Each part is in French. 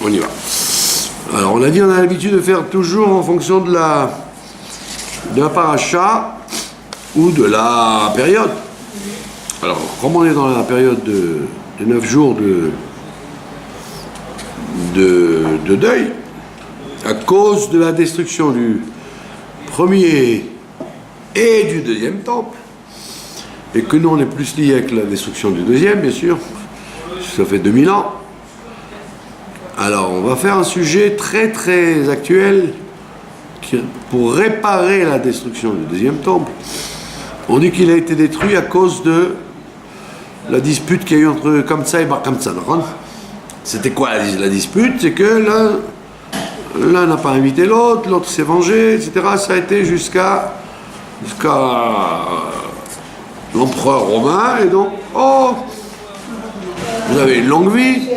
On y va. Alors on a dit, on a l'habitude de faire toujours en fonction de la paracha ou de la période. Alors, comme on est dans la période de 9 jours de deuil, à cause de la destruction du premier et du deuxième temple, et que nous on est plus lié avec la destruction du deuxième, bien sûr, ça fait 2000 ans. Alors, on va faire un sujet très très actuel pour réparer la destruction du deuxième temple. On dit qu'il a été détruit à cause de la dispute qu'il y a eu entre Kamsa et Bar Kamsa. C'était quoi la dispute? C'est que l'un n'a pas invité l'autre, l'autre s'est vengé, etc. Ça a été jusqu'à l'empereur romain, et donc, oh, vous avez une longue vie.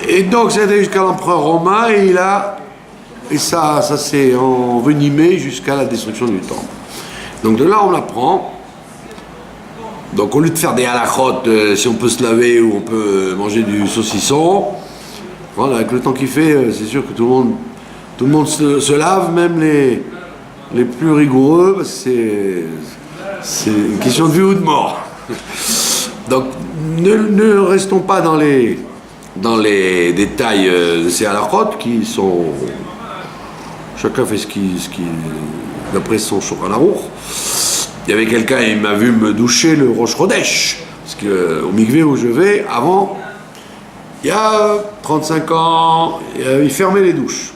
Et donc, c'était jusqu'à l'empereur romain, et ça s'est envenimé jusqu'à la destruction du temple. Donc de là, on apprend. Donc au lieu de faire des halakhot, si on peut se laver ou on peut manger du saucisson, voilà, avec le temps qu'il fait, c'est sûr que tout le monde se lave, même les plus rigoureux, parce que c'est une question de vie ou de mort. Donc ne restons pas dans les détails de ces halakhot qui sont... Chacun fait ce qui d'après son Shulchan Aruch. Il y avait quelqu'un, il m'a vu me doucher le Rosh Chodesh, parce qu'au mikvé où je vais, avant, il y a 35 ans, il fermait les douches.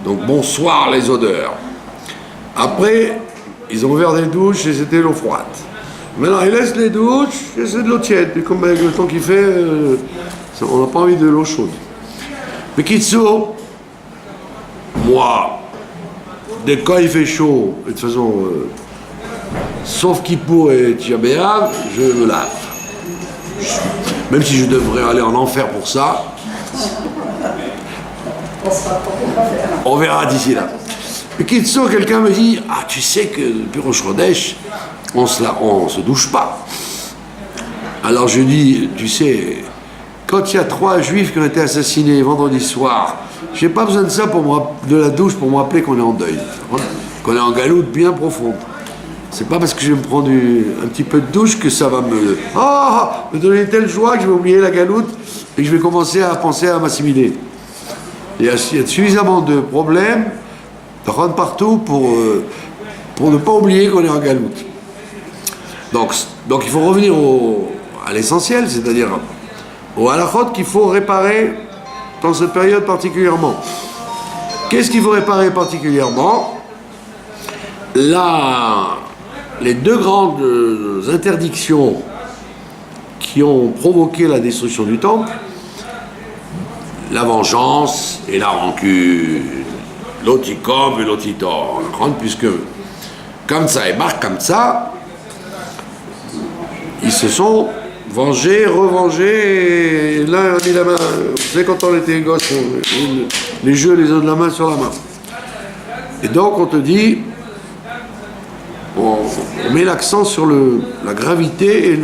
Donc bonsoir les odeurs. Après, ils ont ouvert des douches et c'était l'eau froide. Maintenant, ils laissent les douches et c'est de l'eau tiède. Et comme avec le temps qu'il fait, on n'a pas envie de l'eau chaude. Mais Kitso, moi, dès quand il fait chaud, de toute façon, sauf Kippour et Tisha B'Av, je me lave. Même si je devrais aller en enfer pour ça, on verra d'ici là. Mais Kitso, quelqu'un me dit, ah tu sais que depuis Rosh Chodesh, on se douche pas. Alors je dis, tu sais, quand il y a 3 juifs qui ont été assassinés vendredi soir, j'ai pas besoin de ça de la douche pour me rappeler qu'on est en deuil, qu'on est en galoute bien profonde. C'est pas parce que je vais me prendre un petit peu de douche que ça va me donner telle joie que je vais oublier la galoute et que je vais commencer à penser à m'assimiler. Il y a suffisamment de problèmes partout pour ne pas oublier qu'on est en galoute. Donc il faut revenir à l'essentiel, c'est-à-dire au halakhot qu'il faut réparer dans cette période particulièrement. Qu'est-ce qu'il faut réparer particulièrement? Là, les 2 grandes interdictions qui ont provoqué la destruction du temple, la vengeance et la rancune, l'otikom et l'otitor, puisque Kamsa et Bar Kamsa, ils se sont vengés, revengés, et l'un a mis la main, vous savez quand on était gosse, les jeux, les uns de la main sur la main. Et donc on te dit, on met l'accent sur la gravité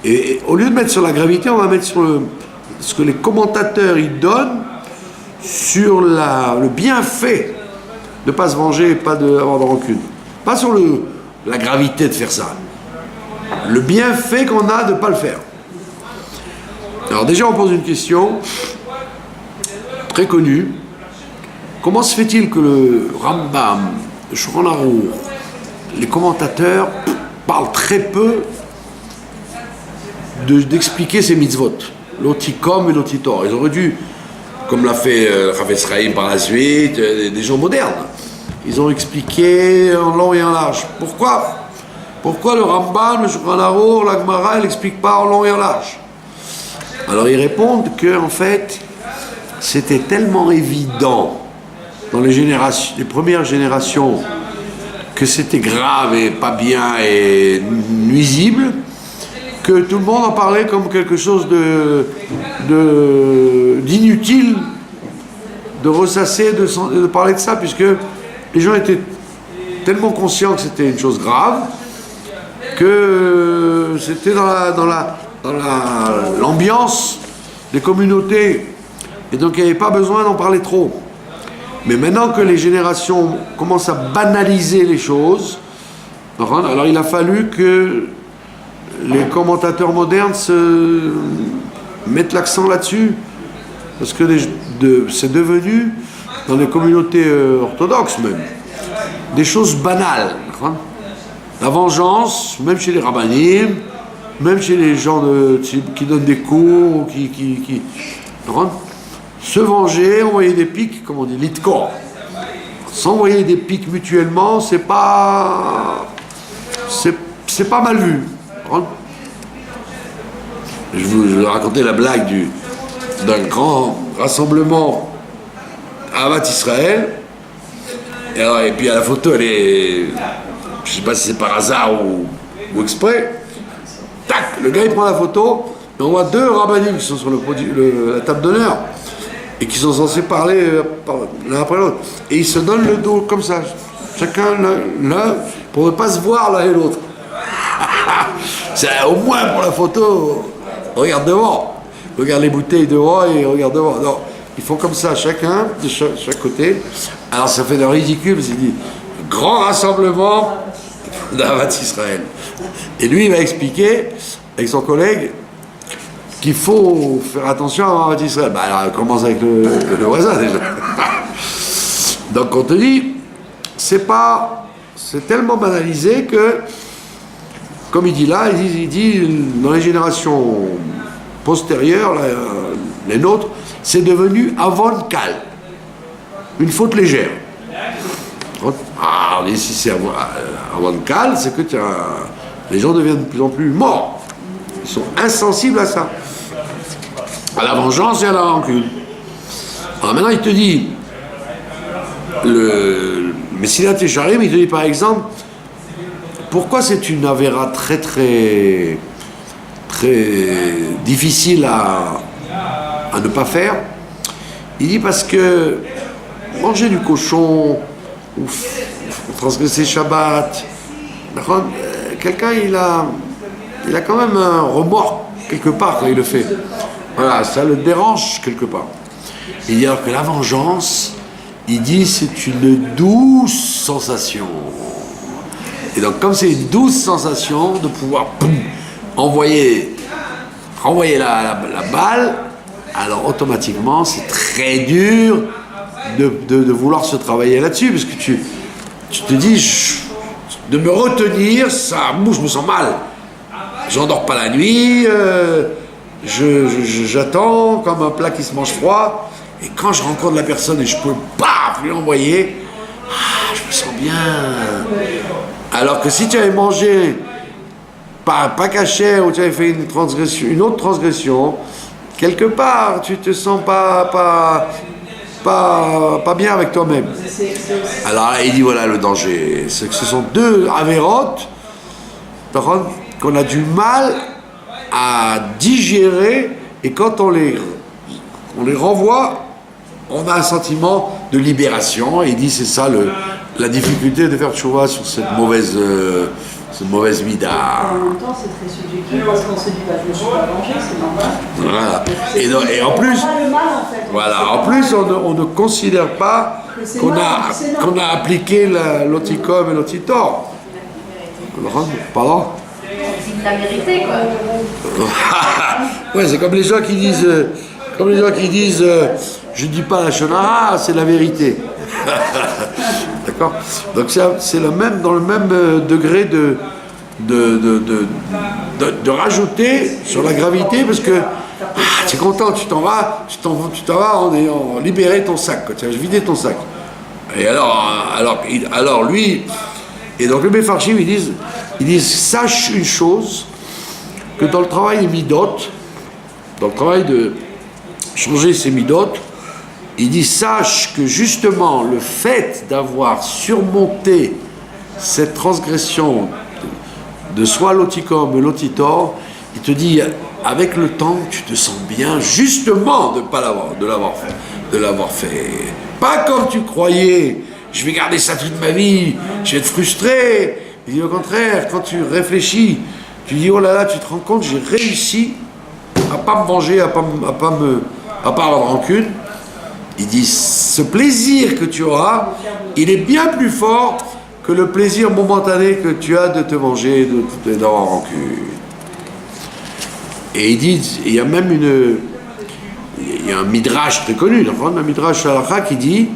et au lieu de mettre sur la gravité, on va mettre sur ce que les commentateurs ils donnent sur le bienfait de ne pas se venger et pas d'avoir de rancune. Pas sur la gravité de faire ça. Le bienfait qu'on a de ne pas le faire. Alors déjà on pose une question très connue. Comment se fait-il que le Rambam, le Shulchan Aruch, les commentateurs parlent très peu d'expliquer ces mitzvot, l'otikom et l'otitor. Ils auraient dû, comme l'a fait Chafetz Chaim par la suite, des gens modernes, ils ont expliqué en long et en large. Pourquoi le Rambam, le Shulchan Aruch, la Gemara, elle n'explique pas en long et en large? Alors ils répondent que en fait, c'était tellement évident dans les premières générations que c'était grave et pas bien et nuisible, que tout le monde en parlait comme quelque chose d'inutile de ressasser, de parler de ça, puisque les gens étaient tellement conscients que c'était une chose grave que c'était dans l'ambiance des communautés, et donc il n'y avait pas besoin d'en parler trop. Mais maintenant que les générations commencent à banaliser les choses, alors il a fallu que les commentateurs modernes mettent l'accent là-dessus, parce que c'est devenu, dans les communautés orthodoxes même, des choses banales. La vengeance, même chez les rabbinim, même chez les gens qui donnent des cours, se venger, envoyer des pics, comme on dit, litkor. S'envoyer des pics mutuellement, c'est pas mal vu. Je vous racontais la blague d'un grand rassemblement à Avat Israël. Et puis à la photo, elle est, je sais pas si c'est par hasard ou exprès. Tac, le gars il prend la photo, et on voit deux rabbinim qui sont sur la table d'honneur et qui sont censés parler l'un après l'autre. Et ils se donnent le dos comme ça, chacun l'un, pour ne pas se voir l'un et l'autre. C'est au moins pour la photo, regarde devant, regarde les bouteilles devant et regarde devant. Non, ils font comme ça, chacun de chaque côté. Alors ça fait de ridicule, c'est dit grand rassemblement d'Avat Israël. Et lui, il va expliquer avec son collègue qu'il faut faire attention à Avat Israël. Bah alors, elle commence avec le voisin déjà. Donc on te dit, c'est tellement banalisé que, comme il dit là, il dit dans les générations postérieures, les nôtres, c'est devenu avon-cal, une faute légère. Ah, si c'est avon-cal, c'est que les gens deviennent de plus en plus morts. Ils sont insensibles à ça, à la vengeance et à la rancune. Alors maintenant, il te dit, le Messilat Yesharim, il te dit par exemple, pourquoi c'est une avéra très très très difficile à ne pas faire. Il dit parce que manger du cochon ou transgresser Shabbat, quelqu'un il a quand même un remords quelque part quand il le fait. Voilà, ça le dérange quelque part. Il dit alors que la vengeance, il dit c'est une douce sensation. Et donc comme c'est une douce sensation de pouvoir renvoyer la balle, alors automatiquement c'est très dur de vouloir se travailler là-dessus, parce que tu te dis de me retenir, je me sens mal, j'endors pas la nuit, j'attends comme un plat qui se mange froid, et quand je rencontre la personne et je peux lui envoyer, je me sens bien. Alors que si tu avais mangé pas caché, ou tu avais fait une autre transgression, quelque part tu te sens pas bien avec toi-même. Alors là, il dit voilà le danger, c'est que ce sont deux avérotes qu'on a du mal à digérer, et quand on les renvoie, on a un sentiment de libération. Et il dit c'est ça la difficulté de faire tchouva sur cette mauvaise mida. En même temps, c'est très subjectif parce qu'on se dit je ne suis pas venger, c'est normal. Voilà. Et en plus, voilà, en plus on ne considère pas qu'on a appliqué l'oticom et l'otitor. Pardon? C'est la vérité, quoi. Ouais, c'est comme les gens qui disent, je dis pas la shonara, c'est la vérité. D'accord? Donc c'est dans le même degré de rajouter sur la gravité, parce que tu es content, tu t'en vas en libérer ton sac, tu as vidé ton sac. Et alors lui, et donc le Mefarshim, ils disent sache une chose, que dans le travail des midot, dans le travail de changer ses midot, il dit sache que justement le fait d'avoir surmonté cette transgression de soit l'oticom ou l'otitor, il te dit avec le temps tu te sens bien justement de l'avoir fait. Pas comme tu croyais, je vais garder ça toute ma vie, je vais être frustré. Il dit au contraire, quand tu réfléchis, tu dis oh là là, tu te rends compte, j'ai réussi à pas me venger, à pas avoir de rancune. Il dit, ce plaisir que tu auras, il est bien plus fort que le plaisir momentané que tu as de te venger, d'avoir rancune. Et il dit, il y a même il y a un midrash très connu, un midrash halakha qui dit,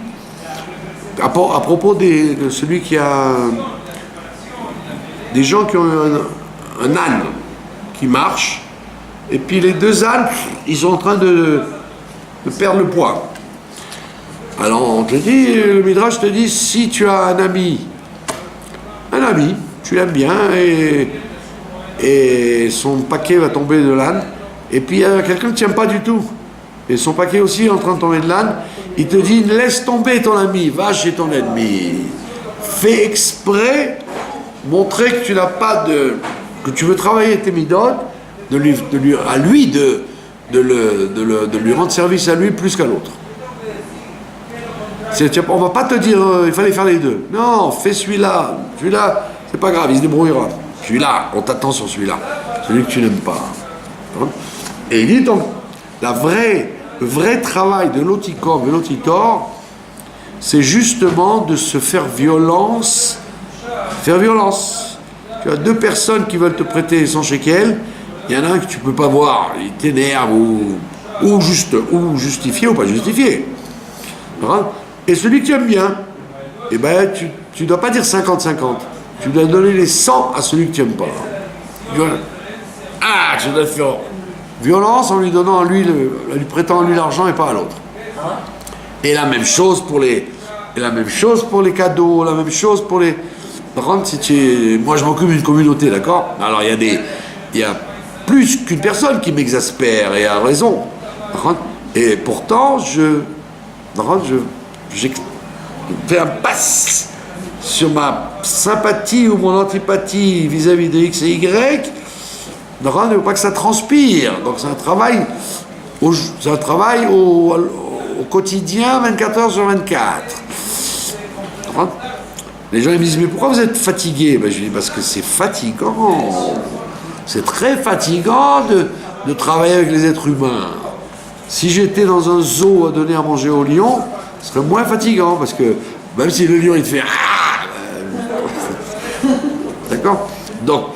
à propos de celui qui a des gens qui ont un âne qui marche, et puis les deux ânes, ils sont en train de perdre le poids. Alors on te dit, le midrash te dit, si tu as un ami, tu l'aimes bien, et son paquet va tomber de l'âne, et puis il y a quelqu'un que tu n'aimes pas du tout, et son paquet aussi est en train de tomber de l'âne, il te dit, laisse tomber ton ami, va chez ton ennemi. Fais exprès, montrer que tu n'as pas que tu veux travailler tes midotes, de lui rendre service à lui plus qu'à l'autre. On va pas te dire, il fallait faire les deux. Non, fais celui-là, c'est pas grave, il se débrouillera. Celui-là, on t'attend sur celui-là, celui que tu n'aimes pas. Et il dit donc, le vrai travail de l'otikor, de l'otitor, c'est justement de se faire violence. Faire violence. Tu as deux personnes qui veulent te prêter 100 shekels, il y en a un que tu peux pas voir, il t'énerve ou justifié ou pas justifié. Et celui que tu aimes bien, eh ben, tu dois pas dire 50-50. Tu dois donner les 100 à celui que tu n'aimes pas. Tu dois faire violence en lui donnant lui prêtant à lui l'argent et pas à l'autre. Et la même chose pour les cadeaux, la même chose pour les. Par contre, moi je m'occupe d'une communauté, d'accord? Alors il y a plus qu'une personne qui m'exaspère et a raison. Et pourtant je fais un pass sur ma sympathie ou mon antipathie vis-à-vis de X et Y. Il ne faut pas que ça transpire. Donc c'est un travail au quotidien, 24 heures sur 24. Les gens ils me disent, mais pourquoi vous êtes fatigué? Je dis, parce que c'est fatigant. C'est très fatigant de travailler avec les êtres humains. Si j'étais dans un zoo à donner à manger aux lions, ce serait moins fatigant, parce que même si le lion il te fait d'accord? Donc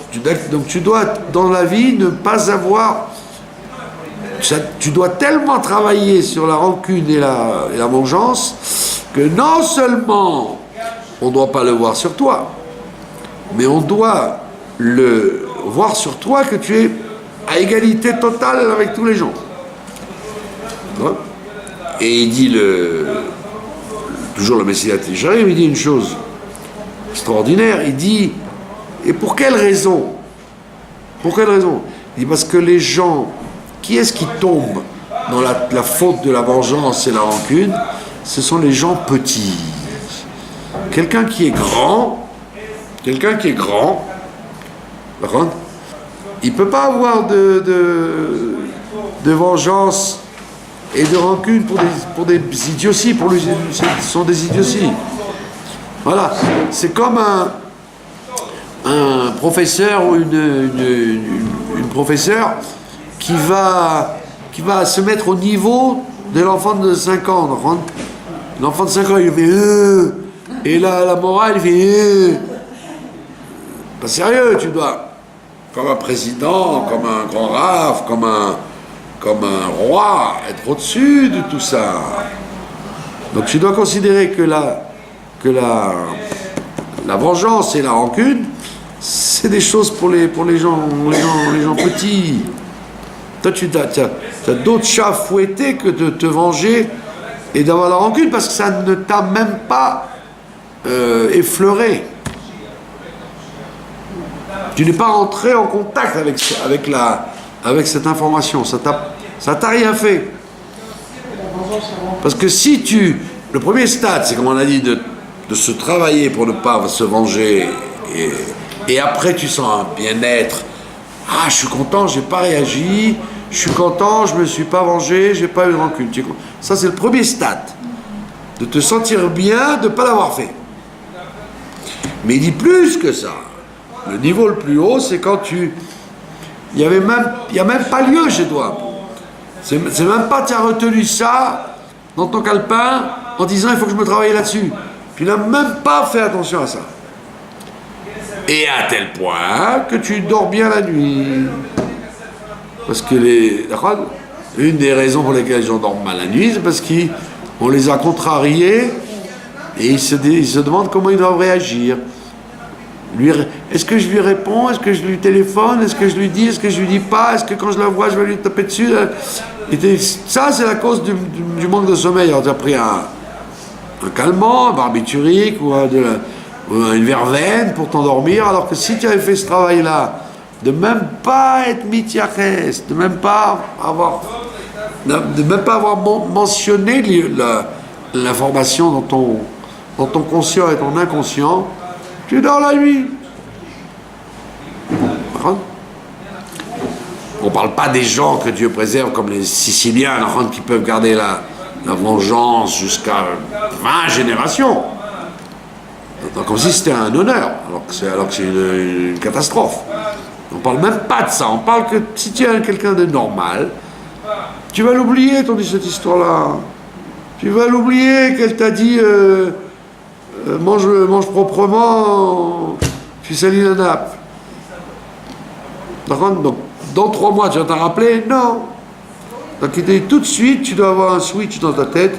tu dois dans la vie ne pas avoir tu dois tellement travailler sur la rancune et la vengeance que non seulement on ne doit pas le voir sur toi, mais on doit le voir sur toi que tu es à égalité totale avec tous les gens. Et il dit toujours le Messie J'arrive, il dit une chose extraordinaire, il dit, et pour quelle raison? Il dit, parce que les gens, qui est-ce qui tombe dans la faute de la vengeance et la rancune? Ce sont les gens petits. Quelqu'un qui est grand, il ne peut pas avoir de vengeance et de rancune pour des idioties. Pour lui, ce sont des idioties. Voilà, c'est comme un professeur ou une professeure qui va se mettre au niveau de l'enfant de 5 ans. L'enfant de 5 ans, il fait et la morale, il fait pas sérieux, tu dois, comme un président, comme un grand rave, comme un roi, être au-dessus de tout ça. Donc tu dois considérer que la vengeance et la rancune, c'est des choses pour les gens petits. Toi, tu as d'autres chats à fouetter que de te venger et d'avoir la rancune, parce que ça ne t'a même pas effleuré. Tu n'es pas entré en contact avec cette information. Ça t'a rien fait. Parce que si le premier stade, c'est comme on a dit, de se travailler pour ne pas se venger, et après tu sens un bien-être. Je suis content, j'ai pas réagi, je suis content, je me suis pas vengé, j'ai pas eu de rancune. Ça, c'est le premier stade. De te sentir bien, de ne pas l'avoir fait. Mais il dit plus que ça. Le niveau le plus haut, c'est quand il n'y a même pas lieu chez toi C'est même pas tu as retenu ça dans ton calepin en disant il faut que je me travaille là-dessus. Tu n'as même pas fait attention à ça. Et à tel point que tu dors bien la nuit. Parce que une des raisons pour lesquelles les gens dorment mal la nuit, c'est parce qu'on les a contrariés et ils se demandent comment ils doivent réagir. Est-ce que je lui réponds? Est-ce que je lui téléphone? Est-ce que je lui dis? Est-ce que je lui dis pas? Est-ce que quand je la vois, je vais lui taper dessus? Et ça, c'est la cause du manque de sommeil. Alors, tu as pris un calmant, un barbiturique ou une verveine pour t'endormir, alors que si tu avais fait ce travail-là, de même pas être mityaches, de même pas avoir mentionné l'information dans ton conscient et ton inconscient, tu dors la nuit. On ne parle pas des gens que Dieu préserve comme les Siciliens qui peuvent garder la vengeance jusqu'à 20 générations. Comme si c'était un honneur, alors que c'est une catastrophe. On ne parle même pas de ça. On parle que si tu es quelqu'un de normal, tu vas l'oublier, cette histoire-là. Tu vas l'oublier qu'elle t'a dit mange proprement, tu salis la nappe. D'accord? Donc, dans 3 mois, tu vas t'en rappeler? Non. Donc, il te dit tout de suite, tu dois avoir un switch dans ta tête.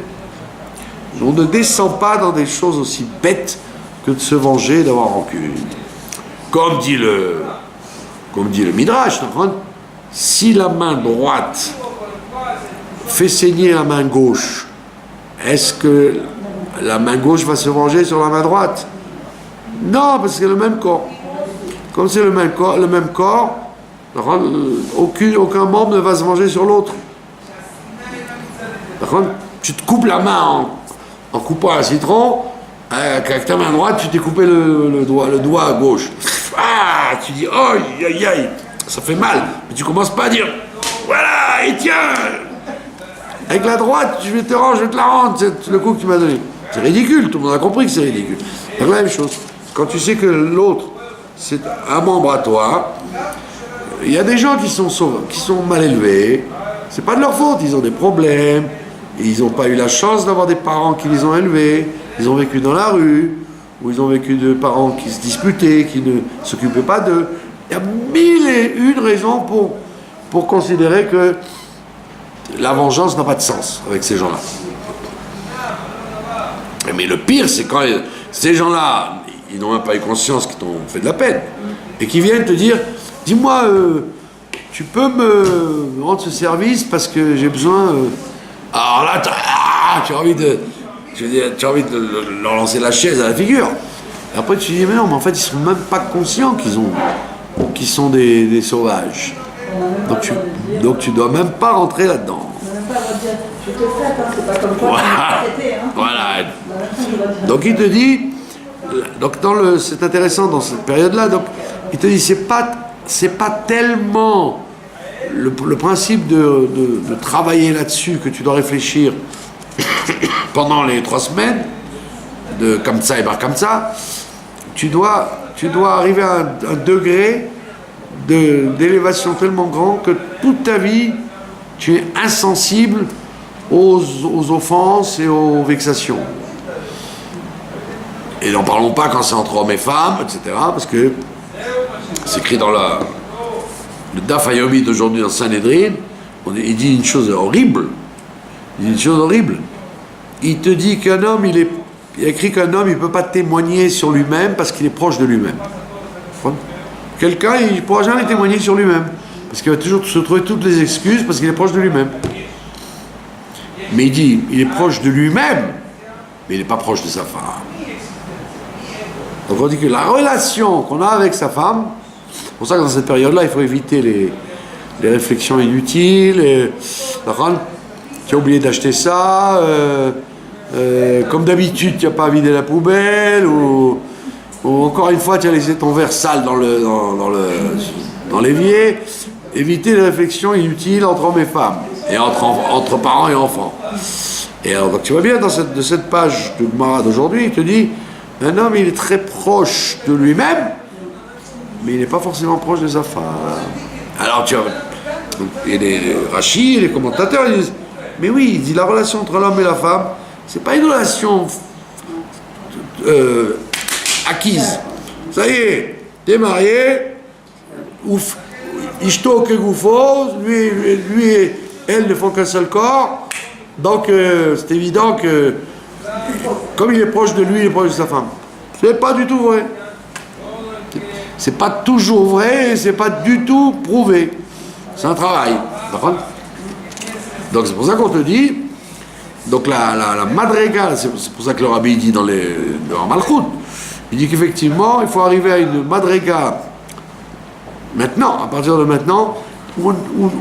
On ne descend pas dans des choses aussi bêtes que de se venger et d'avoir rancune. Comme dit le Midrash, si la main droite fait saigner la main gauche, est-ce que la main gauche va se venger sur la main droite? Non, parce que c'est le même corps. Comme c'est le même corps, aucun membre ne va se venger sur l'autre. Tu te coupes la main en coupant un citron, avec ta main droite, tu t'es coupé le doigt à gauche. Ah, tu dis, oh, aïe, aïe, ça fait mal. Mais tu commences pas à dire, voilà, et tiens, avec la droite, je vais te la rendre, c'est le coup que tu m'as donné. C'est ridicule, tout le monde a compris que c'est ridicule. C'est la même chose. Quand tu sais que l'autre, c'est un membre à toi, il y a des gens qui sont mal élevés, c'est pas de leur faute, ils ont des problèmes, ils n'ont pas eu la chance d'avoir des parents qui les ont élevés, ils ont vécu dans la rue, ou ils ont vécu de parents qui se disputaient, qui ne s'occupaient pas d'eux. Il y a 1001 raisons pour considérer que la vengeance n'a pas de sens avec ces gens-là. Mais le pire, c'est quand ces gens-là, ils n'ont même pas eu conscience qu'ils t'ont fait de la peine, et qui viennent te dire, dis-moi, tu peux me rendre ce service parce que j'ai besoin... Alors là, tu as envie de leur lancer la chaise à la figure. Et après, tu te dis, mais non, mais en fait, ils ne sont même pas conscients qu'ils sont des sauvages. Donc tu ne dois même pas rentrer là-dedans. On n'a même pas à dire, je te traite, c'est pas comme toi, tu m'as traité. Voilà. Donc il te dit, c'est intéressant dans cette période-là, donc il te dit, c'est pas tellement le principe de travailler là-dessus que tu dois réfléchir pendant les 3 semaines de Kamsa et Bar Kamsa. Tu dois arriver à un degré d'élévation tellement grand que toute ta vie tu es insensible aux offenses et aux vexations. Et n'en parlons pas quand c'est entre hommes et femmes, etc., parce que c'est écrit dans le Daf Hayomi d'aujourd'hui dans Sanhedrin, il dit une chose horrible. Il te dit qu'un homme, il a écrit qu'un homme, il ne peut pas témoigner sur lui-même parce qu'il est proche de lui-même. Quelqu'un, il ne pourra jamais témoigner sur lui-même. Parce qu'il va toujours se trouver toutes les excuses parce qu'il est proche de lui-même. Mais il dit, il est proche de lui-même, mais il n'est pas proche de sa femme. Donc on dit que la relation qu'on a avec sa femme, c'est pour ça que dans cette période-là, il faut éviter les réflexions inutiles. Tu as oublié d'acheter ça, comme d'habitude, tu n'as pas vidé la poubelle, ou encore une fois, tu as laissé ton verre sale dans l'évier. Éviter les réflexions inutiles entre hommes et femmes, et entre parents et enfants. Et alors, donc, tu vois bien, de cette page de Gemara d'aujourd'hui, il te dit, un homme, il est très proche de lui-même, mais il n'est pas forcément proche de sa femme. Alors, Et les Rashi, les commentateurs, ils disent, mais oui, il dit la relation entre l'homme et la femme, c'est pas une relation acquise. Ça y est, t'es marié, ouf, Ishto que Goufo, lui et elle ne font qu'un seul corps, donc c'est évident que comme il est proche de lui, il est proche de sa femme. C'est pas du tout vrai. C'est pas toujours vrai et c'est pas du tout prouvé. C'est un travail. Donc c'est pour ça qu'on te dit, donc la madriga, c'est pour ça que le rabbi dit dans Malchut, il dit qu'effectivement, il faut arriver à une madriga maintenant, à partir de maintenant, où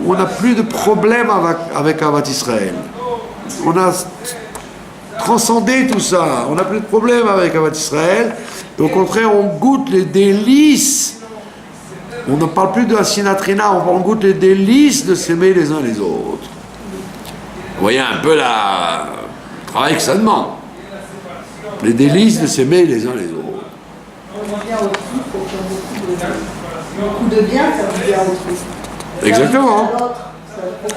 on n'a plus de problème avec Avat Israël. On a transcendé tout ça, on n'a plus de problème avec Avat Israël. Au contraire, on goûte les délices. On ne parle plus de la sinatrina, on goûte les délices de s'aimer les uns les autres. Vous voyez un peu le travail que ça demande. Les délices de s'aimer les uns les autres. On revient au truc pour faire beaucoup de bien, faire du bien à autrui. Exactement.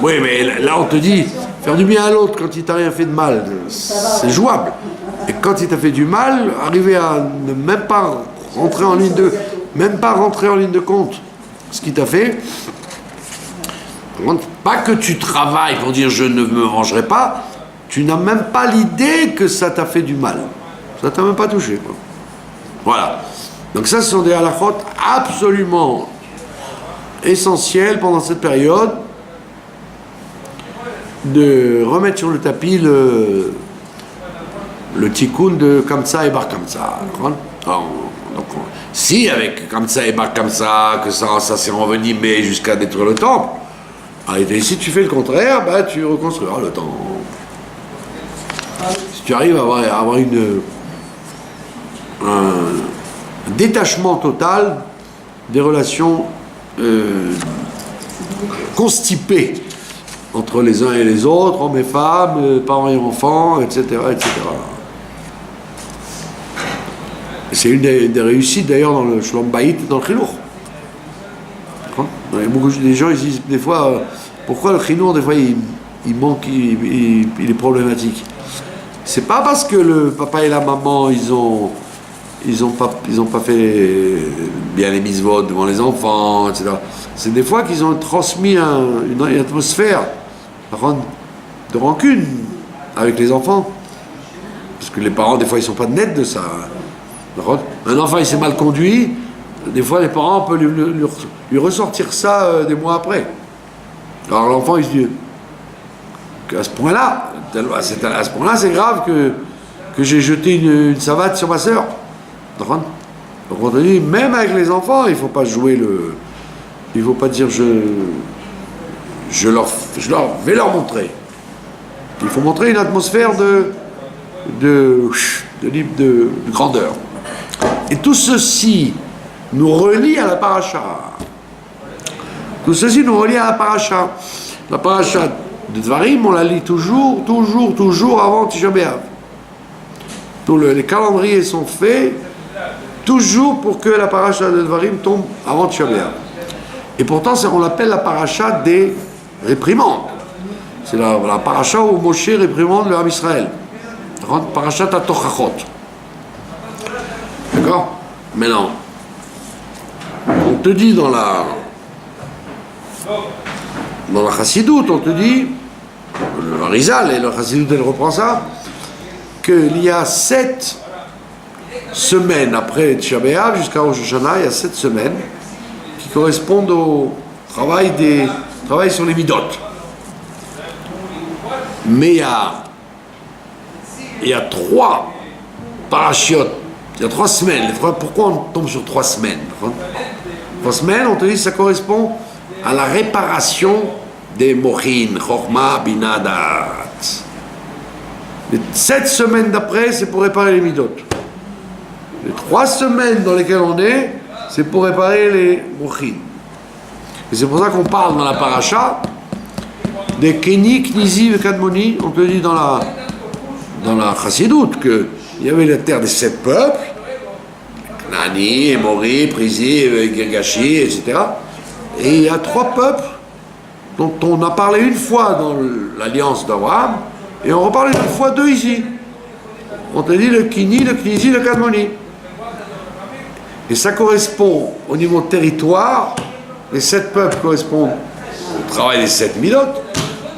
Oui, mais là on te dit, faire du bien à l'autre quand il t'a rien fait de mal, c'est jouable. Et quand il t'a fait du mal, arriver à ne même pas rentrer en ligne de compte ce qu'il t'a fait, pas que tu travailles pour dire je ne me vengerai pas, tu n'as même pas l'idée que ça t'a fait du mal. Ça t'a même pas touché, quoi. Voilà. Donc ça, ce sont des halakhot absolument essentiels pendant cette période, de remettre sur le tapis le tikkun de Kamsa et Bar Kamsa. Donc, si avec Kamsa et Bar Kamsa, que ça s'est envenimé jusqu'à détruire le temple, et si tu fais le contraire, bah, tu reconstruiras le temple. Si tu arrives à avoir un détachement total des relations constipées entre les uns et les autres, hommes et femmes, parents et enfants, etc., etc. C'est une des réussites d'ailleurs dans le Shlom Bayit et dans le Chinour. Beaucoup des gens ils disent des fois pourquoi le Chinour des fois il manque, il est problématique. C'est pas parce que le papa et la maman ils ont pas fait bien les mitzvot devant les enfants, etc. C'est des fois qu'ils ont transmis une atmosphère de rancune avec les enfants. Parce que les parents, des fois, ils sont pas nets de ça. Un enfant, il s'est mal conduit, des fois, les parents peuvent lui ressortir ça des mois après. Alors l'enfant, il se dit qu'à ce point-là, c'est grave que j'ai jeté une savate sur ma sœur. Donc on te dit, même avec les enfants, il ne faut pas jouer il ne faut pas dire je vais leur montrer. Il faut montrer une atmosphère de grandeur. Et tout ceci nous relie à la paracha. Tout ceci nous relie à la paracha. La paracha de Dvarim, on la lit toujours avant Tisha B'Av. Les calendriers sont faits toujours pour que la paracha de Dvarim tombe avant Tisha B'Av. Et pourtant, on l'appelle la paracha des réprimandes. C'est la paracha où Moshe réprimande le Ham Israël. Parachat HaTochachot. D'accord? Maintenant, on te dit dans la Chassidoute, on te dit, le Rizal et la Chassidoute, elle reprend ça, qu'il y a 7 semaines après Tisha B'Av jusqu'à Rosh Hashanah, il y a 7 semaines qui correspondent au travail sur les midot. Mais il y a 3 parachiotes, il y a 3 semaines. Pourquoi on tombe sur 3 semaines? 3 semaines, on te dit que ça correspond à la réparation des mochin, chorma, binadat. Les 7 semaines d'après, c'est pour réparer les midot. Les 3 semaines dans lesquelles on est, c'est pour réparer les mochin. Et c'est pour ça qu'on parle dans la paracha des Keni, Knizi et Kadmoni. On te dit dans la Chassidoute qu'il y avait la terre des 7 peuples, Nani, Emori, Prizi, Girgashi, etc. Et il y a 3 peuples dont on a parlé une fois dans l'alliance d'Abraham, et on reparle une fois deux ici. On te dit le Kini, le Knisi, le Kadmoni. Et ça correspond au niveau territoire, les 7 peuples correspondent au travail des 7 milotes,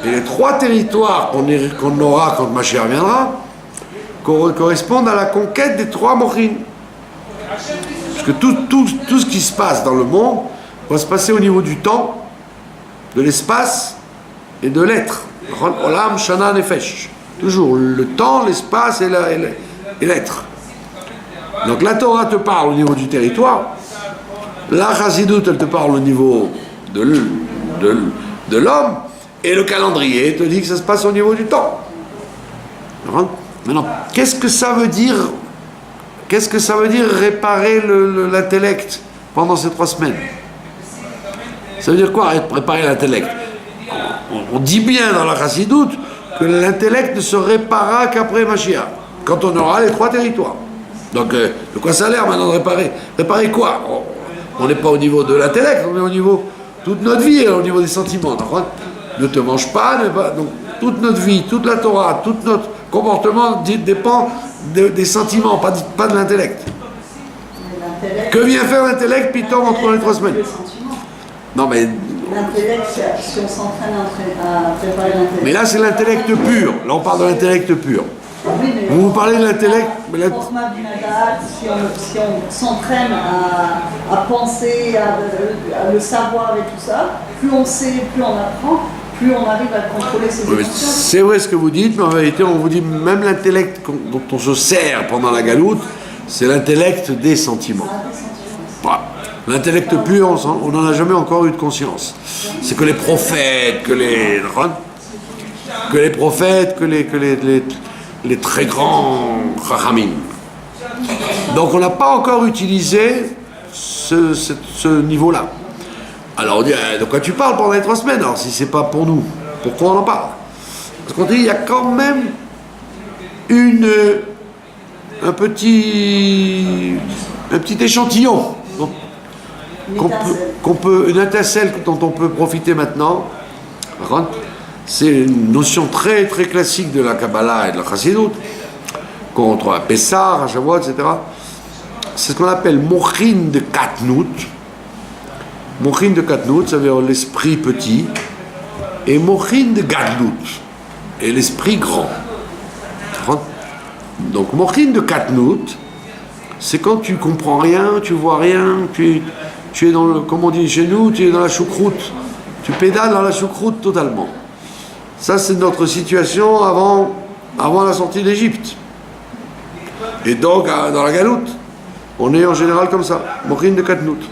et les 3 territoires qu'on aura quand Mashiach viendra, correspondent à la conquête des 3 Mochin. Parce que tout ce qui se passe dans le monde va se passer au niveau du temps, de l'espace et de l'être. Olam, Shana, Nefesh. Toujours le temps, l'espace et l'être. Donc la Torah te parle au niveau du territoire, la Chassidut elle te parle au niveau de l'homme, et le calendrier te dit que ça se passe au niveau du temps. Maintenant, qu'est-ce que ça veut dire réparer l'intellect pendant ces 3 semaines? Ça veut dire quoi, réparer l'intellect? On dit bien dans la Chassidut que l'intellect ne se réparera qu'après Mashiach, quand on aura les 3 territoires. Donc, de quoi ça a l'air maintenant de réparer? Réparer quoi? On n'est pas au niveau de l'intellect, on est au niveau... Toute notre vie est au niveau des sentiments. Ne te mange pas, donc toute notre vie, toute la Torah, tout notre comportement dépend des sentiments, pas de l'intellect. Que vient faire l'intellect, Pitom, entre les 3 semaines? Non, mais... L'intellect, si on s'entraîne à préparer l'intellect. Mais là, c'est l'intellect pur. Là, on parle de l'intellect pur. Oui, mais vous parlez de l'intellect... Si on s'entraîne à penser, à le savoir et tout ça, plus on sait, plus on apprend, plus on arrive à contrôler ses émotions. C'est vrai ce que vous dites, mais en vérité, on vous dit même l'intellect dont on se sert pendant la galoute, c'est l'intellect des sentiments. Voilà. L'intellect pur, on n'en a jamais encore eu de conscience. C'est que les prophètes, que les très grands Chachamim. Donc on n'a pas encore utilisé ce niveau-là. Alors on dit, de quoi tu parles pendant les 3 semaines? Alors si c'est pas pour nous, pourquoi on en parle? Parce qu'on dit, il y a quand même un petit échantillon une étincelle dont on peut profiter maintenant. C'est une notion très très classique de la Kabbalah et de la Chassidut, contre la Pessah, à Shavuot, etc. C'est ce qu'on appelle Mochin de Katnout. Mochin de Katnout, ça veut dire l'esprit petit, et Mochin de Gadlut, et l'esprit grand. Donc Mochin de Katnout, c'est quand tu comprends rien, tu vois rien, tu es dans le, comme on dit chez nous, tu es dans la choucroute, tu pédales dans la choucroute totalement. Ça, c'est notre situation avant la sortie d'Égypte. Et donc, dans la galoute, on est en général comme ça, Mochin de Katnout.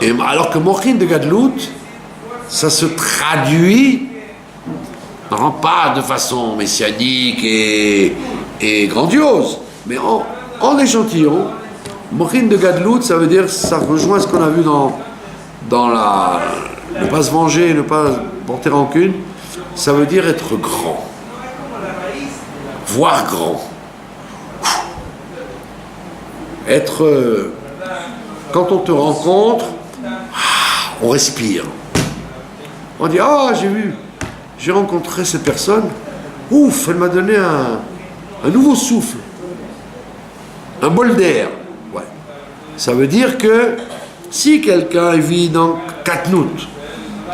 Et alors que Mochin de Gadlut, ça se traduit, non pas de façon messianique et grandiose, mais en échantillon. Mochin de Gadlut, ça veut dire, ça rejoint ce qu'on a vu dans ne pas se venger, ne pas porter rancune, ça veut dire être grand, voir grand, être, quand on te rencontre, on respire, on dit, j'ai rencontré cette personne, ouf, elle m'a donné un nouveau souffle, un bol d'air. Ouais. Ça veut dire que si quelqu'un vit dans Katnout,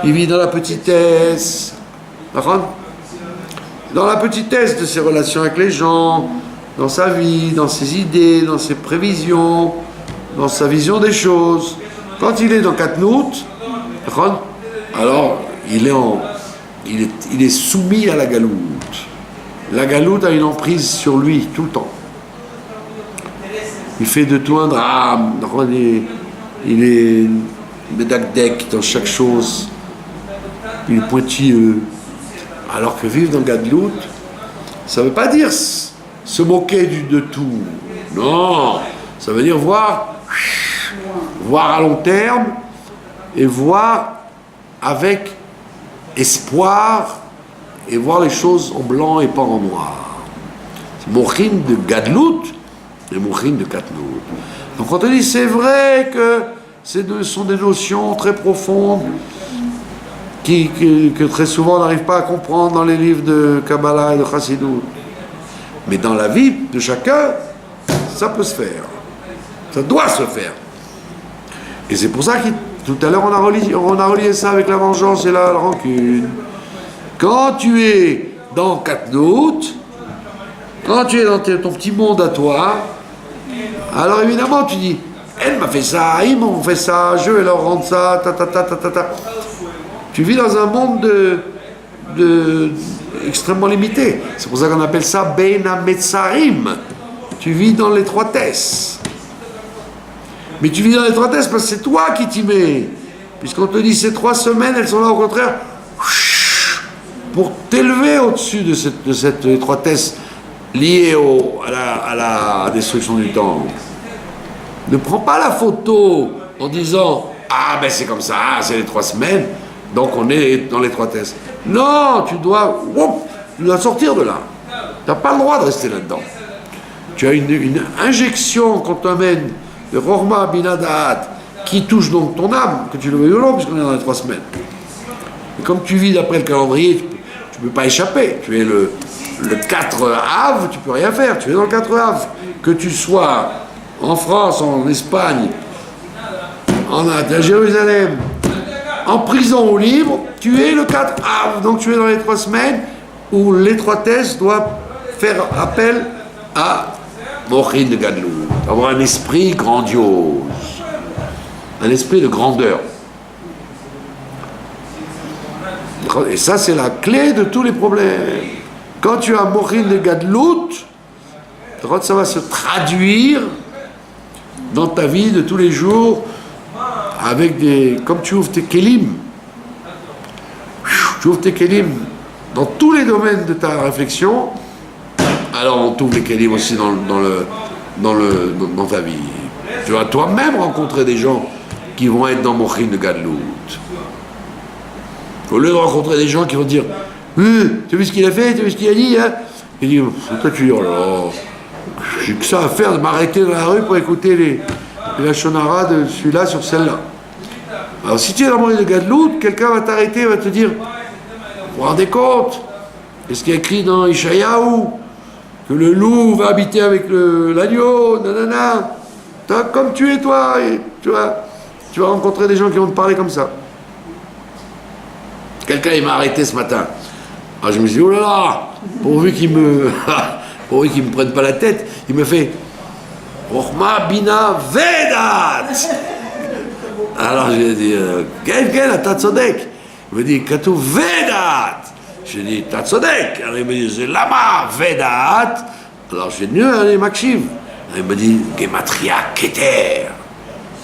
il vit dans la petitesse, dans la petitesse de ses relations avec les gens, dans sa vie, dans ses idées, dans ses prévisions, dans sa vision des choses. Quand il est dans Katnout, alors il est soumis à la galoute. La galoute a une emprise sur lui tout le temps. Il fait de tout un drame, il est médacdec dans chaque chose, il est pointilleux. Alors que vivre dans Gadlut, ça ne veut pas dire se moquer de tout. Non, ça veut dire voir à long terme et voir avec espoir et voir les choses en blanc et pas en noir. C'est Mochin de Gadlut et Mochin de Katnout. Donc quand on dit c'est vrai que ce sont des notions très profondes, que très souvent on n'arrive pas à comprendre dans les livres de Kabbalah et de Chassidut. Mais dans la vie de chacun, ça peut se faire. Ça doit se faire. Et c'est pour ça que tout à l'heure on a relié ça avec la vengeance et la rancune. Quand tu es dans Katnout, quand tu es dans ton petit monde à toi, alors évidemment tu dis, elle m'a fait ça, ils m'ont fait ça, je vais leur rendre ça, ta ta ta ta ta ta. Tu vis dans un monde extrêmement limité. C'est pour ça qu'on appelle ça Bein HaMetzarim. Tu vis dans l'étroitesse. Mais tu vis dans l'étroitesse parce que c'est toi qui t'y mets. Puisqu'on te dit ces 3 semaines, elles sont là au contraire pour t'élever au-dessus de cette étroitesse liée à la destruction du temps. Ne prends pas la photo en disant « Ah ben c'est comme ça, c'est les 3 semaines, donc on est dans l'étroitesse. » Non, tu dois sortir de là. Tu n'as pas le droit de rester là-dedans. Tu as une injection qu'on t'amène de Chorma Bina Da'at qui touche donc ton âme, que tu le veuilles ou non, puisqu'on est dans les 3 semaines. Et comme tu vis d'après le calendrier, tu ne peux pas échapper. Tu es le 4 Av, tu ne peux rien faire. Tu es dans le 4 Av. Que tu sois en France, en Espagne, à Jérusalem, en prison ou libre, tu es le 4 Av. Donc tu es dans les 3 semaines où l'étroitesse doit faire appel à Mochin de Gadlout, avoir un esprit grandiose, un esprit de grandeur. Et ça, c'est la clé de tous les problèmes. Quand tu as Mochin de Gadlout, ça va se traduire dans ta vie de tous les jours avec comme tu ouvres tes kelim. Tu ouvres tes kelim dans tous les domaines de ta réflexion. Alors on t'ouvre les kelim aussi dans ta vie. Tu vas toi-même rencontrer des gens qui vont être dans Mochin de Gadlout. Au lieu de rencontrer des gens qui vont dire tu as vu ce qu'il a fait, tu as vu ce qu'il a dit, hein? Il dit, toi tu dis, oh là là, j'ai que ça à faire de m'arrêter dans la rue pour écouter les lachonara de celui-là sur celle-là. Alors si tu es dans Mochin de Gadlout, quelqu'un va t'arrêter, va te dire, vous vous rendez compte? Qu'est-ce qu'il y a écrit dans Ishayahu? Que le loup va habiter avec l'agneau, nanana. Comme tu es toi, et tu vas rencontrer des gens qui vont te parler comme ça. Quelqu'un il m'a arrêté ce matin. Alors je me suis dit, oh là là, pourvu qu'il me prenne pas la tête, il me fait Chorma Bina Vedat. Alors j'ai dit, quel ata tzodek. Il me dit, Katou Vedat. J'ai dit, t'as tzodek. Alors il me dit, c'est lama Vedat. Alors j'ai dit, allez, Makshiv. Il me dit, Gematria Keter.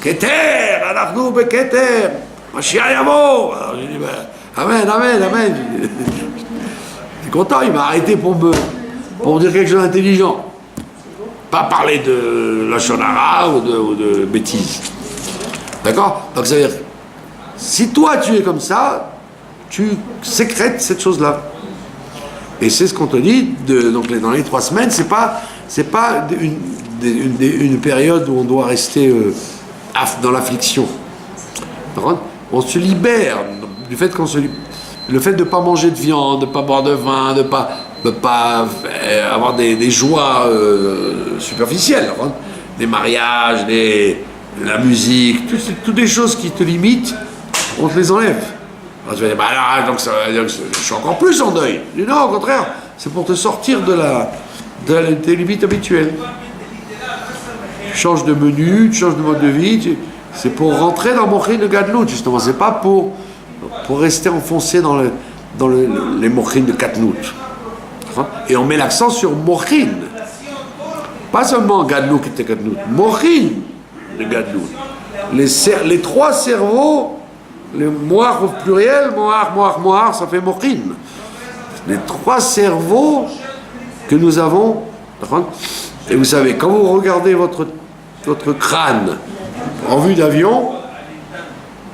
Keter, Anachnu be Keter. Mashiach Yavo. Alors j'ai dit, amen, amen, amen. Je suis content, il m'a arrêté pour me dire quelque chose d'intelligent. Pas parler de lachonara ou de bêtises. D'accord? Donc ça veut dire, si toi tu es comme ça, tu sécrètes cette chose-là. Et c'est ce qu'on te dit, donc dans les 3 semaines, c'est pas une période où on doit rester dans l'affliction. On se libère du fait le fait de ne pas manger de viande, de ne pas boire de vin, de ne pas avoir des joies superficielles, des mariages, la musique, toutes les choses qui te limitent, on te les enlève. Alors tu vas dire, bah là, donc ça veut dire que je suis encore plus en deuil. Je dis non, au contraire, c'est pour te sortir tes limites habituelles. Tu changes de menu, tu changes de mode de vie, c'est pour rentrer dans Mochin de Gadlout, justement, c'est pas pour rester enfoncé dans les Mochin de Katnout. Et on met l'accent sur Mochin. Pas seulement Gadlout et Katnout, Mochin de Gadlout. Les 3 cerveaux, le moar au pluriel, moar, ça fait Mochin. Les 3 cerveaux que nous avons. Et vous savez, quand vous regardez votre crâne en vue d'avion,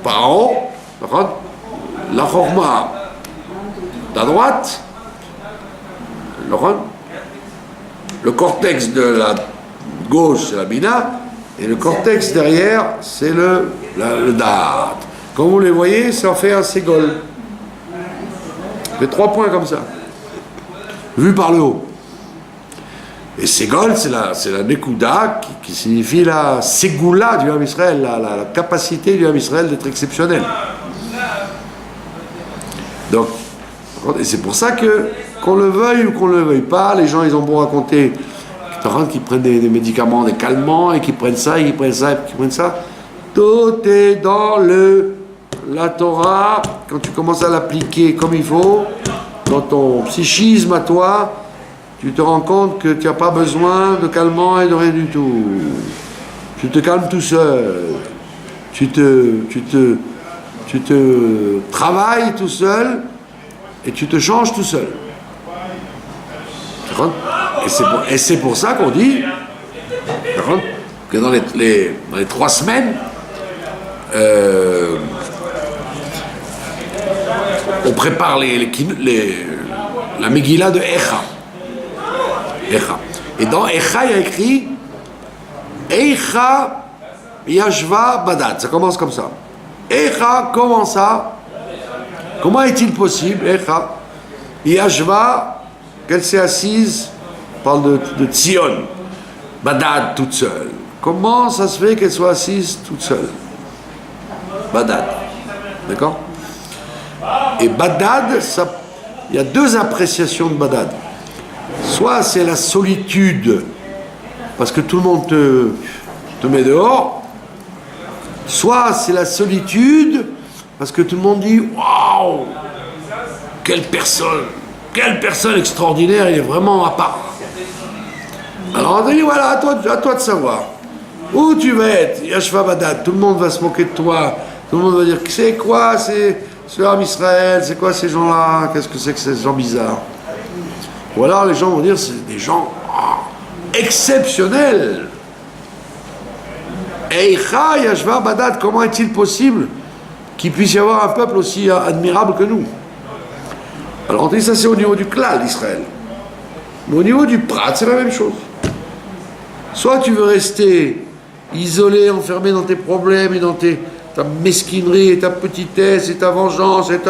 par en haut, la Chorma à droite, le cortex de la gauche, c'est la Bina, et le cortex derrière, c'est le Da'at. Comme vous les voyez, ça en fait un ségol. fait 3 points comme ça, vu par le haut. Et Ségol, c'est la Nekuda qui signifie la Ségoula du Ham Israël, la capacité du Ham Israël d'être exceptionnel. Donc, et c'est pour ça que, qu'on le veuille ou qu'on ne le veuille pas, les gens, ils ont beau raconter qu'ils prennent des médicaments, des calmants, et qu'ils prennent ça, et qu'ils prennent ça, et qu'ils prennent ça. Tout est dans la Torah, quand tu commences à l'appliquer comme il faut, dans ton psychisme à toi, tu te rends compte que tu n'as pas besoin de calmant et de rien du tout. Tu te calmes tout seul. Tu te travailles tout seul et tu te changes tout seul. Et c'est pour ça qu'on dit que dans les 3 semaines, on prépare la Megillah de Echa. Et dans Echa, il y a écrit Echa Yashva Badad. Ça commence comme ça. Echa, comment ça? Comment est-il possible, Echa Yashva, qu'elle s'est assise, on parle de Tzion, Badad toute seule. Comment ça se fait qu'elle soit assise toute seule? Badad. D'accord? Et Badad, il y a 2 appréciations de Badad. Soit c'est la solitude, parce que tout le monde te met dehors, soit c'est la solitude, parce que tout le monde dit « Waouh, quelle personne extraordinaire, il est vraiment à part. » Alors on dit « Voilà, à toi de savoir. Où tu vas être, Yashva Badad, tout le monde va se moquer de toi, tout le monde va dire « C'est quoi, c'est ce Ham Israël, c'est quoi ces gens-là, qu'est-ce que c'est que ces gens bizarres ?» Ou alors les gens vont dire c'est des gens exceptionnels. Eicha Yashva Badad, comment est-il possible qu'il puisse y avoir un peuple aussi admirable que nous? Alors on dit ça c'est au niveau du klal d'Israël. Mais au niveau du prat, c'est la même chose. Soit tu veux rester isolé, enfermé dans tes problèmes et dans ta mesquinerie et ta petitesse et ta vengeance et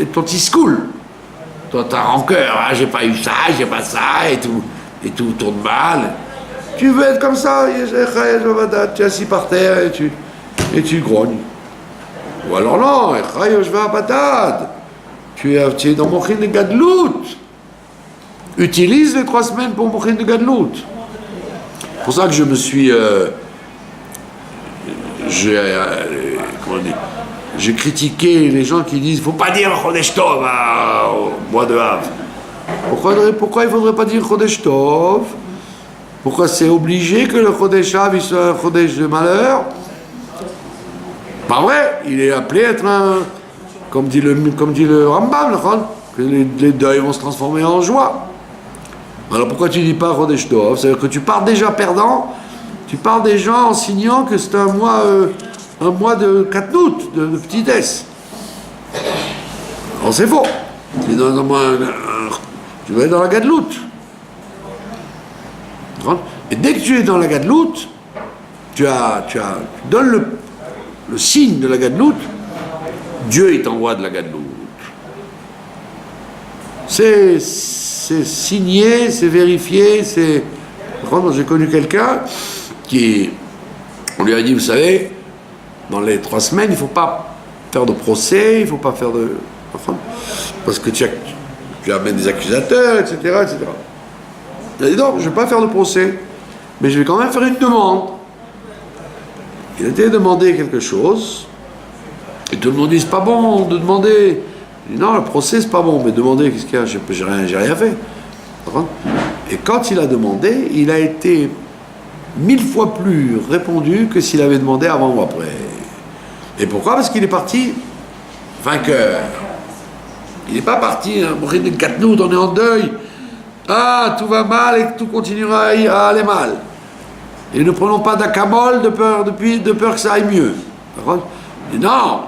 ton tiscoul. Toi, ta rancœur, j'ai pas eu ça, j'ai pas ça, et tout tourne mal. Tu veux être comme ça, tu es assis par terre et tu grognes. Ou alors non, tu es dans Mochin de Gadlout. Utilise les 3 semaines pour Mochin de Gadlout. C'est pour ça que je me suis... j'ai critiqué les gens qui disent il ne faut pas dire Chodesh Tov au mois de Av. Pourquoi il ne faudrait pas dire Chodesh Tov? Pourquoi c'est obligé que le Chodesh Av il soit un Chodesh de malheur? Pas vrai, il est appelé à être un, comme dit le Rambam, que les deuils vont se transformer en joie. Alors pourquoi tu ne dis pas Chodesh Tov? C'est-à-dire que tu pars déjà perdant, tu pars déjà en signant que c'est un mois de katnout, de petitesse. Alors c'est faux. Tu vas être dans la gadlout. Et dès que tu es dans la gadlout, tu donnes le signe de la gadlout, Dieu il t'envoie de la gadlout. C'est signé, c'est vérifié, c'est... J'ai connu quelqu'un on lui a dit, vous savez, dans les 3 semaines, il ne faut pas faire de procès, il ne faut pas faire de... parce que tu amènes des accusateurs, etc., etc. Il a dit, non, je ne vais pas faire de procès, mais je vais quand même faire une demande. Il a été demandé quelque chose, et tout le monde dit, c'est pas bon de demander. Il dit, non, le procès, c'est pas bon, mais demander, qu'est-ce qu'il y a? J'ai rien fait. Et quand il a demandé, il a été 1000 fois plus répondu que s'il avait demandé avant ou après. Et pourquoi? Parce qu'il est parti vainqueur. Il n'est pas parti, mourir de Katnout, on est en deuil. Ah, tout va mal et tout continuera à aller mal. Et ne prenons pas d'acamol de peur que ça aille mieux. Il dit non,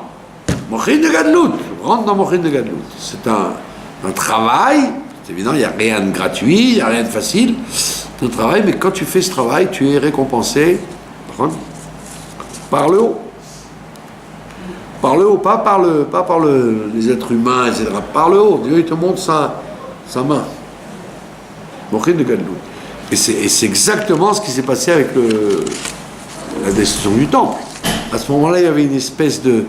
mourir de Gadlout, rentre dans mourir de Gadlout. C'est un travail, c'est évident, il n'y a rien de gratuit, il n'y a rien de facile. C'est un travail, mais quand tu fais ce travail, tu es récompensé par le haut. Par le haut, pas par les êtres humains, etc. Par le haut. Dieu, il te montre sa main. Mochin de Gadlut. Et c'est exactement ce qui s'est passé avec la destruction du temple. À ce moment-là, il y avait une espèce de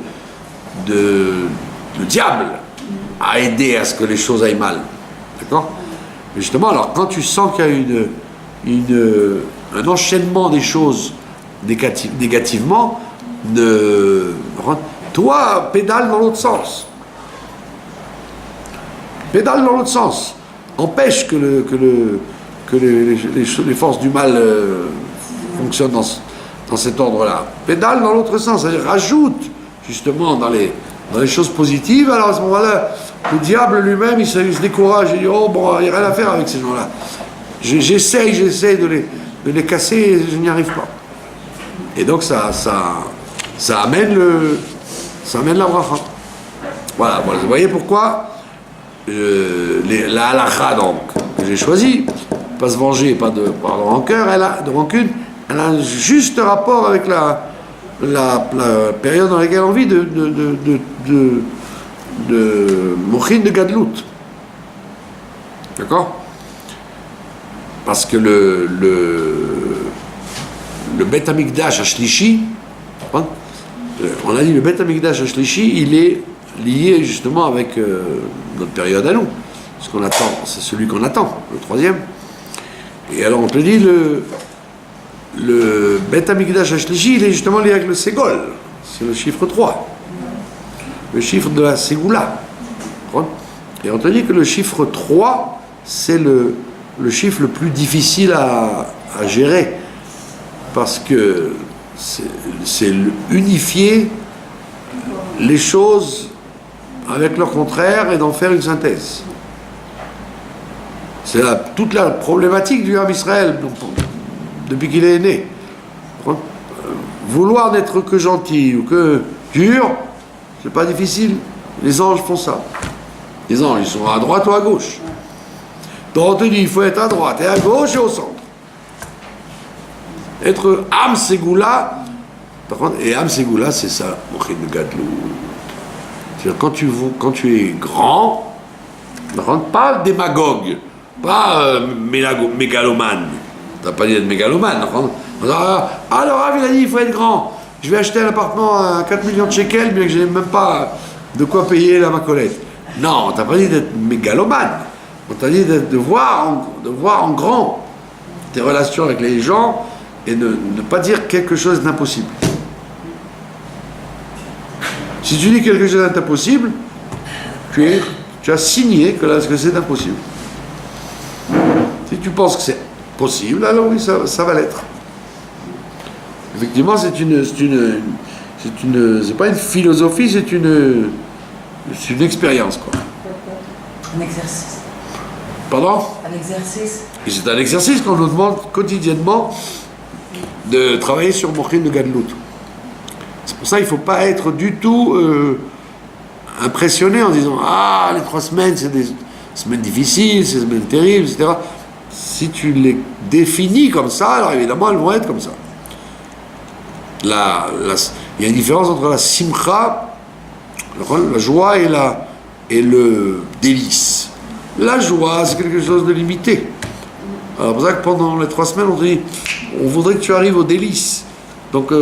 diable à aider à ce que les choses aillent mal. D'accord? Mais justement, alors, quand tu sens qu'il y a un enchaînement des choses négativement, toi, pédale dans l'autre sens. Pédale dans l'autre sens. Empêche que les forces du mal fonctionnent dans cet ordre-là. Pédale dans l'autre sens, c'est-à-dire rajoute justement dans les choses positives. Alors à ce moment-là, le diable lui-même, il se décourage, il dit oh bon, il n'y a rien à faire avec ces gens-là. J'essaye de les casser et je n'y arrive pas. Et donc ça amène la bracha. Voilà, vous voyez pourquoi la halakha donc que j'ai choisi, pas se venger, pas de rancœur, de rancune, elle a un juste rapport avec la période dans laquelle on vit de Mochin de Gadlut. D'accord? Parce que le Bet Hamikdash Ashlishi, on a dit le Bet Hamikdash Ashlishi, il est lié justement avec notre période à nous. Ce qu'on attend, c'est celui qu'on attend, le troisième. Et alors on te dit le Bet Hamikdash Ashlishi, il est justement lié avec le Ségol. C'est le chiffre 3. Le chiffre de la Ségoula. Et on te dit que le chiffre 3, c'est le chiffre le plus difficile à gérer. Parce que c'est unifier les choses avec leur contraire et d'en faire une synthèse. C'est toute la problématique du Ham Israël depuis qu'il est né. Vouloir n'être que gentil ou que dur, c'est pas difficile. Les anges font ça. Les anges, ils sont à droite ou à gauche. Donc on te dit, il faut être à droite et à gauche et au centre. Être Am Ségoula, par contre, et Am Ségoula, c'est ça, Mochin de Gadlut. C'est-à-dire quand tu es grand, par contre, pas démagogue, pas mégalomane. T'as pas dit d'être mégalomane. Alors, il a dit, il faut être grand. Je vais acheter un appartement à 4 millions de shekels, bien que je n'ai même pas de quoi payer la macolette. Non, t'as pas dit d'être mégalomane. On t'a dit de voir en grand tes relations avec les gens et ne pas dire quelque chose d'impossible. Si tu dis quelque chose d'impossible, tu as signé que c'est impossible. Si tu penses que c'est possible, alors oui, ça va l'être. Effectivement, c'est pas une philosophie, c'est une expérience, quoi. Un exercice. Pardon? Un exercice. Et c'est un exercice qu'on nous demande quotidiennement de travailler sur Mochin de Gadlut. C'est pour ça qu'il ne faut pas être du tout impressionné en disant ah, les 3 semaines, c'est des semaines difficiles, c'est des semaines terribles, etc. Si tu les définis comme ça, alors évidemment, elles vont être comme ça. Il y a une différence entre la simcha, la joie, et le délice. La joie, c'est quelque chose de limité. Alors, c'est pour ça que pendant les 3 semaines, on voudrait que tu arrives au délice. Donc,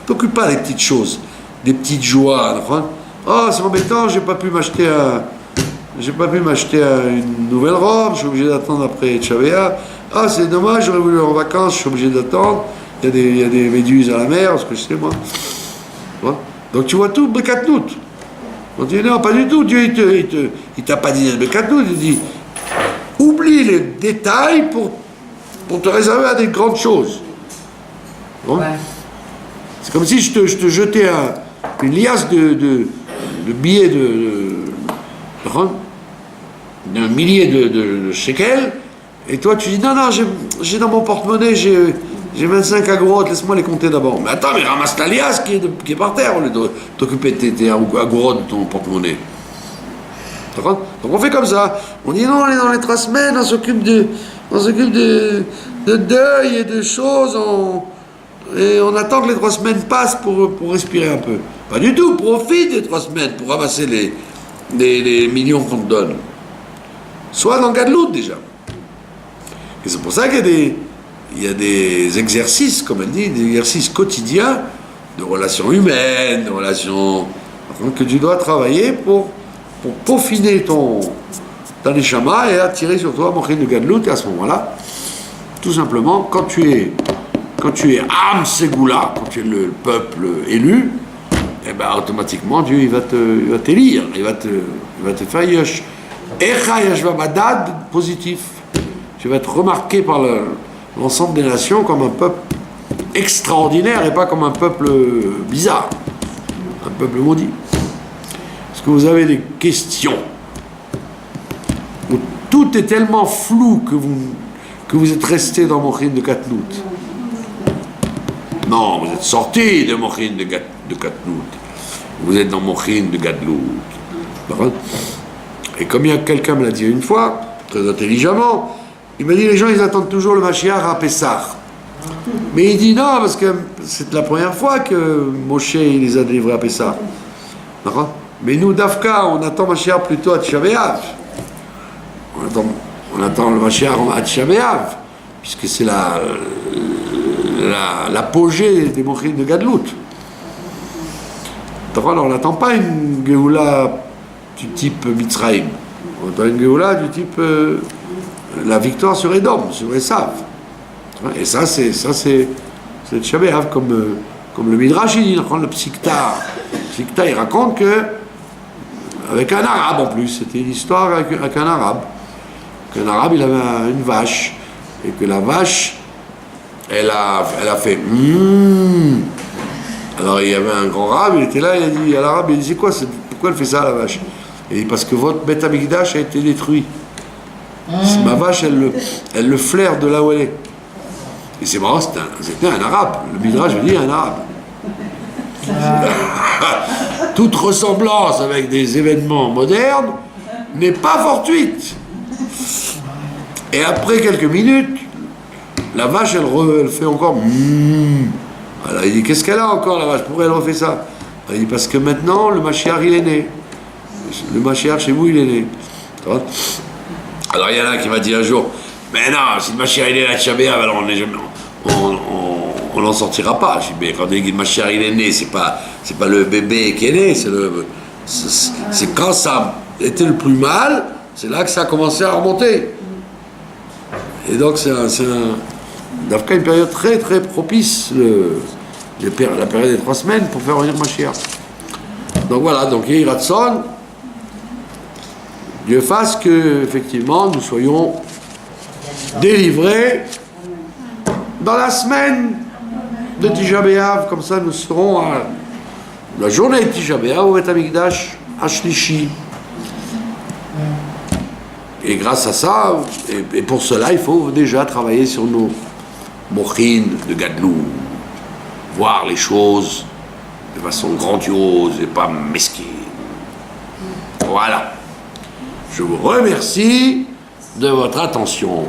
t'occupe pas des petites choses, des petites joies. Oh, c'est embêtant, j'ai pas pu m'acheter une nouvelle robe, je suis obligé d'attendre après Tchavea. Ah, c'est dommage, j'aurais voulu aller en vacances, je suis obligé d'attendre. Il y a des méduses à la mer, ce que je sais moi. Donc tu vois tout, Bekatnout. On dit non, pas du tout, Dieu il t'a pas dit Bekatnout, il dit oublie les détails pour te réserver à des grandes choses. Bon. Ouais. C'est comme si je te jetais une liasse de billets d'un millier de shekels, et toi tu dis non, j'ai dans mon porte-monnaie, j'ai 25 agourot, laisse-moi les compter d'abord. Mais attends, mais ramasse la liasse qui est par terre au lieu de t'occuper de tes agourot de ton porte-monnaie. Donc on fait comme ça. On dit non, on est dans les 3 semaines, on s'occupe de deuil et de choses, et on attend que les 3 semaines passent pour respirer un peu. Pas du tout, profite des 3 semaines pour ramasser les millions qu'on te donne. Sois dans Gadlout déjà. Et c'est pour ça qu'il y a des exercices, comme elle dit, des exercices quotidiens de relations humaines, de relations que tu dois travailler pour peaufiner ton neshama et attirer sur toi Mochin de Gadlout. Et à ce moment-là, tout simplement, quand tu es Am Ségoula, quand tu es le peuple élu, eh ben automatiquement Dieu il va t'élire, il va te faire Yesh. Echa Yashva Badad positif. Tu vas être remarqué par l'ensemble des nations comme un peuple extraordinaire et pas comme un peuple bizarre, un peuple maudit. Est-ce que vous avez des questions où tout est tellement flou que vous êtes resté dans Mochin de Gadlout? Non, vous êtes sorti de Mochin de Gadlout. Vous êtes dans Mochin de Gadlout. Et comme il y a quelqu'un me l'a dit une fois, très intelligemment, il m'a dit les gens ils attendent toujours le Mashiach à Pessah. Mais il dit non, parce que c'est la première fois que Moshe il les a délivrés à Pessah. Mais nous, Dafka, on attend Mashiach plutôt à Tisha B'Av. On attend le Mashiach à Tisha B'Av, puisque c'est l'apogée des Mochin de Gadlout. Alors on n'attend pas une Géoula du type Mitzrayim. On attend une Géoula du type la victoire sur Edom, sur Esav. Et ça c'est Tisha B'Av, comme le Midrash il dit, le Psikta. Psikta il raconte que avec un arabe en plus, c'était une histoire avec un arabe. Qu'un arabe il avait une vache et que la vache elle a fait Alors il y avait un grand arabe, il était là, il a dit à l'arabe, il dit pourquoi elle fait ça la vache? Il dit parce que votre Beth Amikdash a été détruit. Ma vache elle le flaire de là où elle est. Et c'est marrant, c'était un arabe. Le Midrash veut dire un arabe. Toute ressemblance avec des événements modernes n'est pas fortuite. Et après quelques minutes, la vache elle fait encore Alors il dit qu'est-ce qu'elle a encore la vache? Pourquoi elle refait ça? Il dit parce que maintenant le Mashiach il est né. Le Mashiach chez vous il est né. Alors il y en a qui m'a dit un jour mais non, si le Mashiach il est là Tisha B'Av, alors on n'en sortira pas. Je dis mais quand le Mashiach il est né, c'est pas le bébé qui est né, c'est quand ça était le plus mal, c'est là que ça a commencé à remonter. Et donc c'est une période très très propice, la période des 3 semaines pour faire venir Mashiach. Donc voilà, donc Yehi Ratzon, Dieu fasse que effectivement nous soyons délivrés dans la semaine de Tisha B'Av, comme ça nous serons à la journée de Tisha B'Av au Beth Amikdash Ashlishi. Et grâce à ça, et pour cela, il faut déjà travailler sur nos Mochin de Gadlout, voir les choses de façon grandiose et pas mesquine. Voilà. Je vous remercie de votre attention.